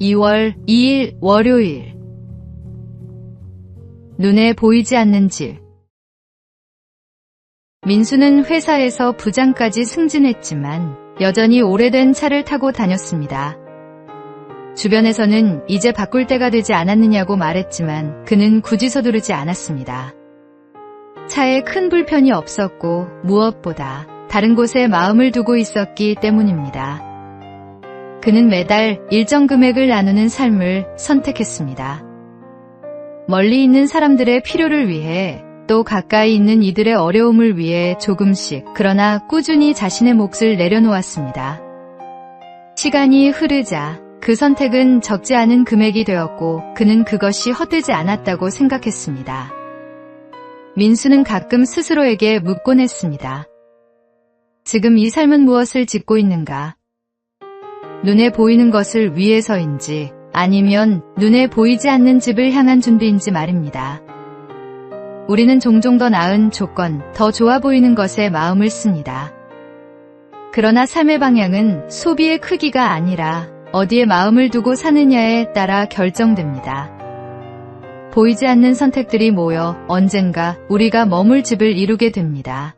2월 2일 월요일. 눈에 보이지 않는 집. 민수는 회사에서 부장까지 승진했지만 여전히 오래된 차를 타고 다녔습니다. 주변에서는 이제 바꿀 때가 되지 않았느냐고 말했지만 그는 굳이 서두르지 않았습니다. 차에 큰 불편이 없었고 무엇보다 다른 곳에 마음을 두고 있었기 때문입니다. 그는 매달 일정 금액을 나누는 삶을 선택했습니다. 멀리 있는 사람들의 필요를 위해 또 가까이 있는 이들의 어려움을 위해 조금씩 그러나 꾸준히 자신의 몫을 내려놓았습니다. 시간이 흐르자 그 선택은 적지 않은 금액이 되었고 그는 그것이 헛되지 않았다고 생각했습니다. 민수는 가끔 스스로에게 묻곤 했습니다. 지금 이 삶은 무엇을 짓고 있는가? 눈에 보이는 것을 위해서인지 아니면 눈에 보이지 않는 집을 향한 준비인지 말입니다. 우리는 종종 더 나은 조건, 더 좋아 보이는 것에 마음을 씁니다. 그러나 삶의 방향은 소비의 크기가 아니라 어디에 마음을 두고 사느냐에 따라 결정됩니다. 보이지 않는 선택들이 모여 언젠가 우리가 머물 집을 이루게 됩니다.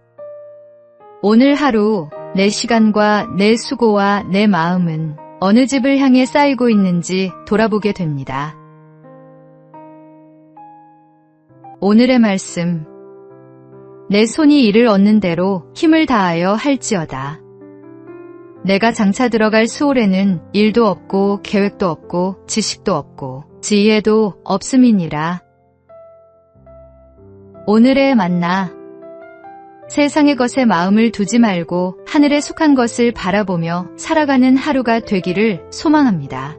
오늘 하루 내 시간과 내 수고와 내 마음은 어느 집을 향해 쌓이고 있는지 돌아보게 됩니다. 오늘의 말씀. 내 손이 이를 얻는 대로 힘을 다하여 할지어다. 내가 장차 들어갈 수월에는 일도 없고 계획도 없고 지식도 없고 지혜도 없음이니라. 오늘의 만나. 세상의 것에 마음을 두지 말고 하늘에 속한 것을 바라보며 살아가는 하루가 되기를 소망합니다.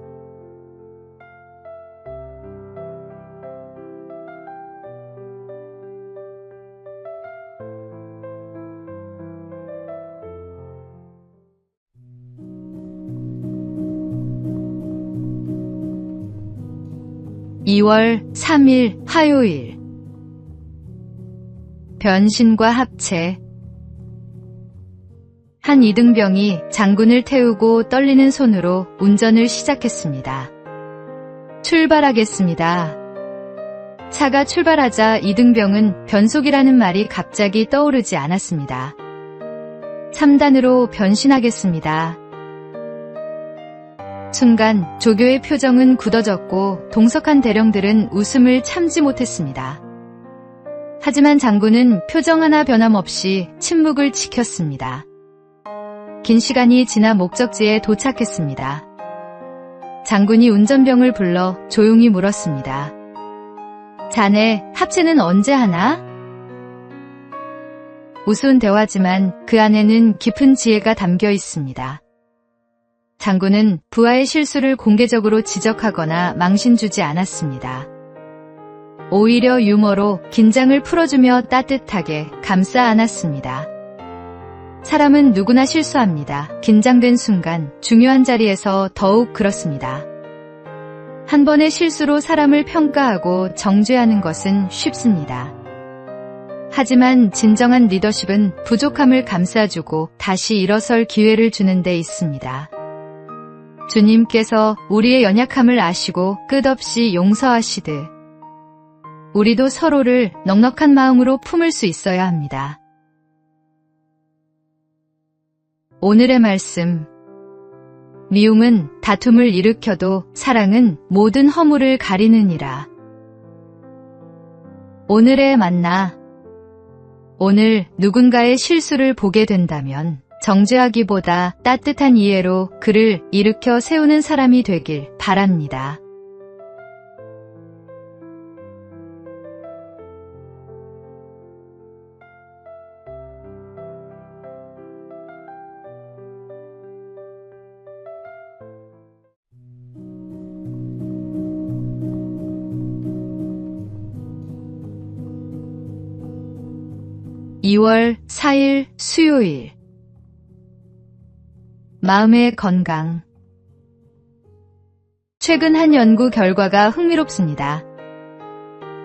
(2월 3일) 화요일. 변신과 합체. 한 이등병이 장군을 태우고 떨리는 손으로 운전을 시작했습니다. 출발하겠습니다. 차가 출발하자 이등병은 변속이라는 말이 갑자기 떠오르지 않았습니다. 3단으로 변신하겠습니다. 순간 조교의 표정은 굳어졌고 동석한 대령들은 웃음을 참지 못했습니다. 하지만 장군은 표정 하나 변함없이 침묵을 지켰습니다. 긴 시간이 지나 목적지에 도착했습니다. 장군이 운전병을 불러 조용히 물었습니다. 자네, 합체는 언제 하나? 우스운 대화지만 그 안에는 깊은 지혜가 담겨 있습니다. 장군은 부하의 실수를 공개적으로 지적하거나 망신 주지 않았습니다. 오히려 유머로 긴장을 풀어주며 따뜻하게 감싸 안았습니다. 사람은 누구나 실수합니다. 긴장된 순간 중요한 자리에서 더욱 그렇습니다. 한 번의 실수로 사람을 평가하고 정죄하는 것은 쉽습니다. 하지만 진정한 리더십은 부족함을 감싸주고 다시 일어설 기회를 주는 데 있습니다. 주님께서 우리의 연약함을 아시고 끝없이 용서하시듯 우리도 서로를 넉넉한 마음으로 품을 수 있어야 합니다. 오늘의 말씀. 미움은 다툼을 일으켜도 사랑은 모든 허물을 가리느니라. 오늘의 만나. 오늘 누군가의 실수를 보게 된다면 정죄하기보다 따뜻한 이해로 그를 일으켜 세우는 사람이 되길 바랍니다. (2월 4일) 수요일. 마음의 건강. 최근 한 연구 결과가 흥미롭습니다.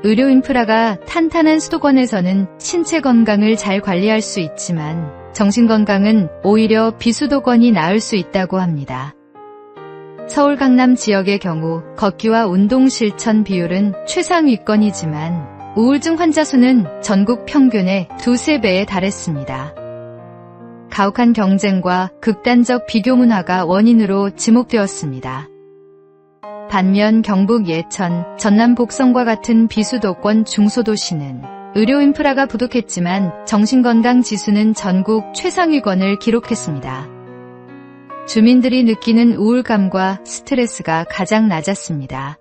의료 인프라가 탄탄한 수도권에서는 신체 건강을 잘 관리할 수 있지만 정신 건강은 오히려 비수도권이 나을 수 있다고 합니다. 서울 강남 지역의 경우 걷기와 운동 실천 비율은 최상위권이지만 우울증 환자 수는 전국 평균의 2~3배에 달했습니다. 가혹한 경쟁과 극단적 비교 문화가 원인으로 지목되었습니다. 반면 경북 예천, 전남 복성과 같은 비수도권 중소도시는 의료 인프라가 부족했지만 정신건강 지수는 전국 최상위권을 기록했습니다. 주민들이 느끼는 우울감과 스트레스가 가장 낮았습니다.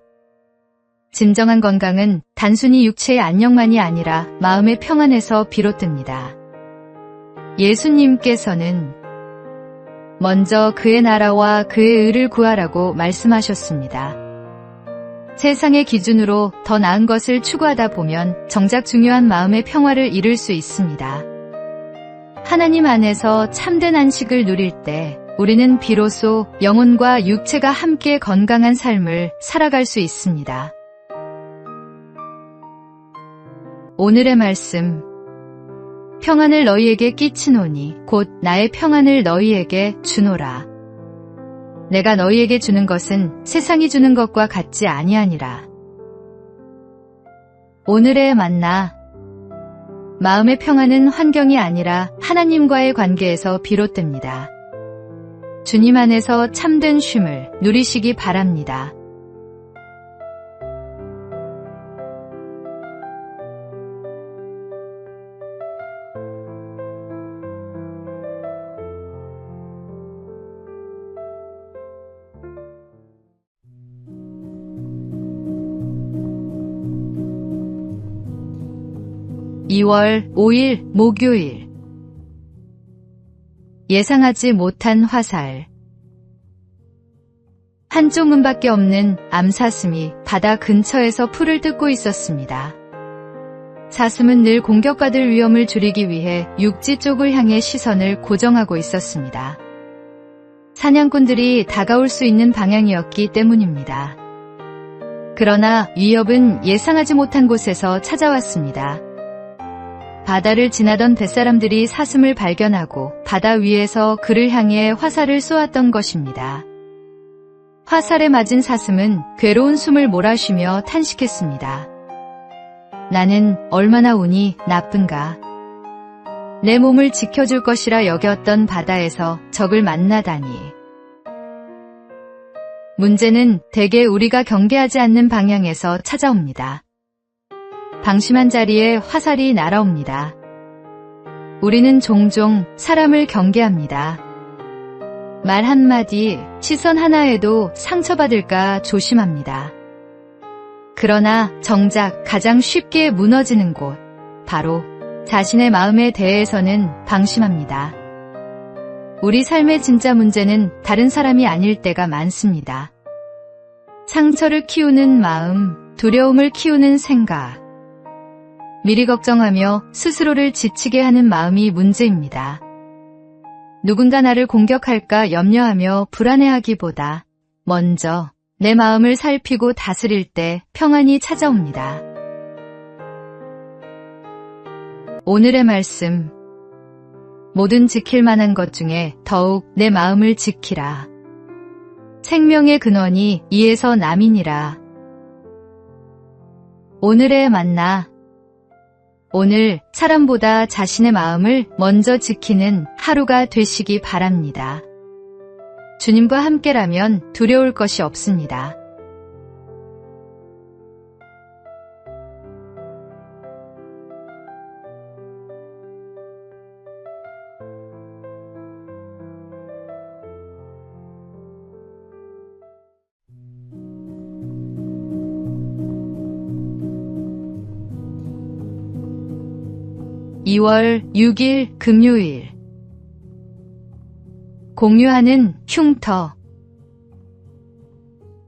진정한 건강은 단순히 육체의 안녕만이 아니라 마음의 평안에서 비롯됩니다. 예수님께서는 먼저 그의 나라와 그의 의를 구하라고 말씀하셨습니다. 세상의 기준으로 더 나은 것을 추구하다 보면 정작 중요한 마음의 평화를 잃을 수 있습니다. 하나님 안에서 참된 안식을 누릴 때 우리는 비로소 영혼과 육체가 함께 건강한 삶을 살아갈 수 있습니다. 오늘의 말씀. 평안을 너희에게 끼치노니 곧 나의 평안을 너희에게 주노라. 내가 너희에게 주는 것은 세상이 주는 것과 같지 아니하니라. 오늘의 만나. 마음의 평안은 환경이 아니라 하나님과의 관계에서 비롯됩니다. 주님 안에서 참된 쉼을 누리시기 바랍니다. (2월 5일) 목요일. 예상하지 못한 화살. 한쪽 문밖에 없는 암사슴이 바다 근처에서 풀을 뜯고 있었습니다. 사슴은 늘 공격받을 위험을 줄이기 위해 육지 쪽을 향해 시선을 고정하고 있었습니다. 사냥꾼들이 다가올 수 있는 방향이었기 때문입니다. 그러나 위협은 예상하지 못한 곳에서 찾아왔습니다. 바다를 지나던 뱃사람들이 사슴을 발견하고 바다 위에서 그를 향해 화살을 쏘았던 것입니다. 화살에 맞은 사슴은 괴로운 숨을 몰아쉬며 탄식했습니다. 나는 얼마나 운이 나쁜가. 내 몸을 지켜줄 것이라 여겼던 바다에서 적을 만나다니. 문제는 대개 우리가 경계하지 않는 방향에서 찾아옵니다. 방심한 자리에 화살이 날아옵니다. 우리는 종종 사람을 경계합니다. 말 한마디, 시선 하나에도 상처받을까 조심합니다. 그러나 정작 가장 쉽게 무너지는 곳, 바로 자신의 마음에 대해서는 방심합니다. 우리 삶의 진짜 문제는 다른 사람이 아닐 때가 많습니다. 상처를 키우는 마음, 두려움을 키우는 생각, 미리 걱정하며 스스로를 지치게 하는 마음이 문제입니다. 누군가 나를 공격할까 염려하며 불안해하기보다 먼저 내 마음을 살피고 다스릴 때 평안이 찾아옵니다. 오늘의 말씀. 모든 지킬 만한 것 중에 더욱 내 마음을 지키라. 생명의 근원이 이에서 남이니라. 오늘의 만나. 오늘 사람보다 자신의 마음을 먼저 지키는 하루가 되시기 바랍니다. 주님과 함께라면 두려울 것이 없습니다. (2월 6일) 금요일. 공유하는 흉터.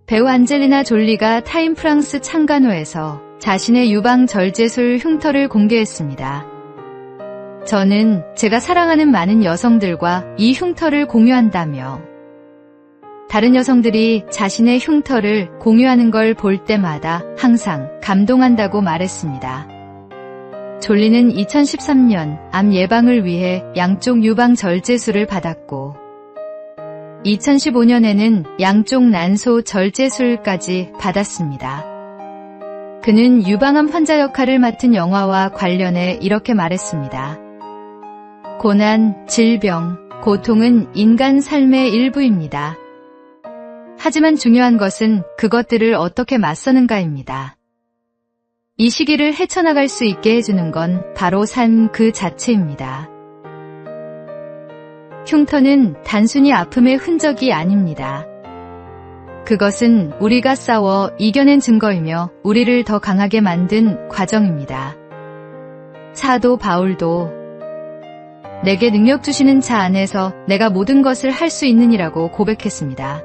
배우 안젤리나 졸리가 타임 프랑스 창간호에서 자신의 유방 절제술 흉터를 공개했습니다. 저는 제가 사랑하는 많은 여성들과 이 흉터를 공유한다며 다른 여성들이 자신의 흉터를 공유하는 걸 볼 때마다 항상 감동한다고 말했습니다. 졸리는 2013년 암 예방을 위해 양쪽 유방 절제술을 받았고 2015년에는 양쪽 난소 절제술까지 받았습니다. 그는 유방암 환자 역할을 맡은 영화와 관련해 이렇게 말했습니다. 고난, 질병, 고통은 인간 삶의 일부입니다. 하지만 중요한 것은 그것들을 어떻게 맞서는가입니다. 이 시기를 헤쳐나갈 수 있게 해주는 건 바로 삶 그 자체입니다. 흉터는 단순히 아픔의 흔적이 아닙니다. 그것은 우리가 싸워 이겨낸 증거이며 우리를 더 강하게 만든 과정입니다. 사도 바울도 내게 능력 주시는 자 안에서 내가 모든 것을 할 수 있느니라고 고백했습니다.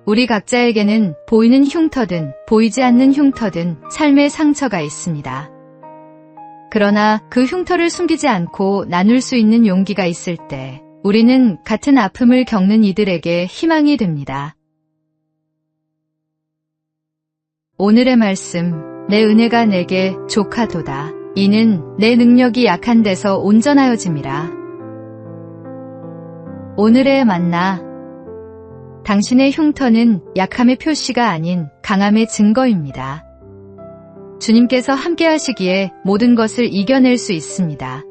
우리 각자에게는 보이는 흉터든 보이지 않는 흉터든 삶의 상처가 있습니다. 그러나 그 흉터를 숨기지 않고 나눌 수 있는 용기가 있을 때 우리는 같은 아픔을 겪는 이들에게 희망이 됩니다. 오늘의 말씀, 내 은혜가 내게 족하도다. 이는 내 능력이 약한 데서 온전하여짐이라. 오늘의 만나, 당신의 흉터는 약함의 표시가 아닌 강함의 증거입니다. 주님께서 함께 하시기에 모든 것을 이겨낼 수 있습니다.